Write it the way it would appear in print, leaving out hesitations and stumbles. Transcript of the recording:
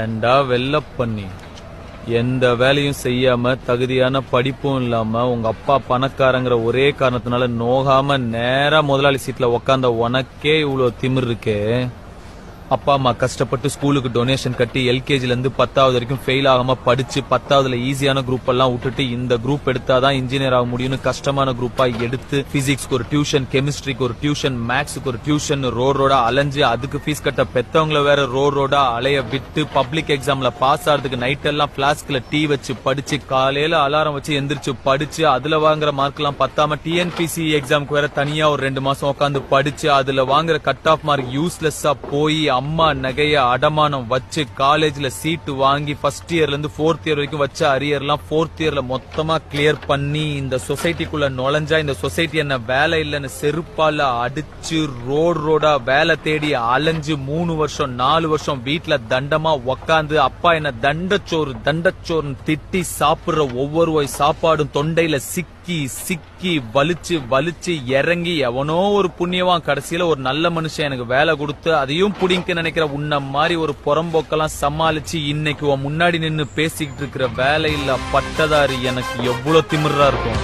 ஏண்டா வெள்ள பண்ணி எந்த வேலையும் செய்யாம தகுதியான படிப்பும் இல்லாம உங்க அப்பா பணக்காரங்கிற ஒரே காரணத்தினால நோகாம நேரா முதலாளி சீட்ல உக்காந்த உனக்கே இவ்வளவு திமிர் இருக்கே. அப்பா அம்மா கஷ்டப்பட்டு ஸ்கூலுக்கு டொனேஷன் கட்டி எல்கேஜில இருந்து 10வது வரைக்கும் ஃபெயில் ஆகாம படிச்சு 10வதுல ஈஸியான குரூப் எல்லாம் விட்டுட்டு இந்த குரூப் எடுத்தாதான் இன்ஜினியர் ஆக முடியும்னு கஷ்டமான குரூப்பா எடுத்து பிசிக்ஸ்க்கு ஒரு டியூஷன், கெமிஸ்ட்ரிக்கு ஒரு டியூஷன், மேக்ஸுக்கு ஒரு டியூஷன் ரோடா அலைஞ்சு அதுக்கு ஃபீஸ் கட்ட பெத்தவங்கள வேற ரோடா அலைய விட்டு பப்ளிக் எக்ஸாம்ல பாஸ் ஆறதுக்கு நைட் எல்லாம் பிளாஸ்க்ல டீ வச்சு படிச்சு காலையில அலாரம் வச்சு எந்திரிச்சு படிச்சு அதுல வாங்குற மார்க் எல்லாம் பத்தாம டிஎன்பிசி எக்ஸாமுக்கு வேற தனியா ஒரு 2 மாசம் உட்காந்து படிச்சு அதுல வாங்குற கட் ஆஃப் மார்க் யூஸ்லெஸ்ஸா போய் அம்மா நகைய அடமானம் வச்சு காலேஜ்ல சீட்டு வாங்கி ஃபர்ஸ்ட் இயர்ல இருந்து 4th இயர் வரைக்கும் வச்ச அரியர் எல்லாம் 4th இயர்ல மொத்தமா கிளியர் பண்ணி இந்த சொசைட்டிக்குள்ள நுழைஞ்சா இந்த சொசைட்டி என்ன வேலை இல்லன்னு செருப்பால அடிச்சு ரோடா வேலை தேடி அலைஞ்சு 3 வருஷம் 4 வருஷம் வீட்டுல தண்டமா உக்காந்து அப்பா என்ன தண்டச்சோறுன்னு திட்டி சாப்பிடுற ஒவ்வொரு சாப்பாடும் தொண்டையில சிக்கி வலிச்சு இறங்கி எவனோ ஒரு புண்ணியவான் கடைசியில ஒரு நல்ல மனுஷன் எனக்கு வேலை கொடுத்து அதையும் புடிங்க நினைக்கிற உன்ன மாதிரி ஒரு புறம்போக்கெல்லாம் சமாளிச்சு இன்னைக்கு உன் முன்னாடி நின்னு பேசிக்கிட்டு இருக்கிற வேலை இல்ல பட்டதாரி எனக்கு எவ்வளவு திமிரா இருக்கும்.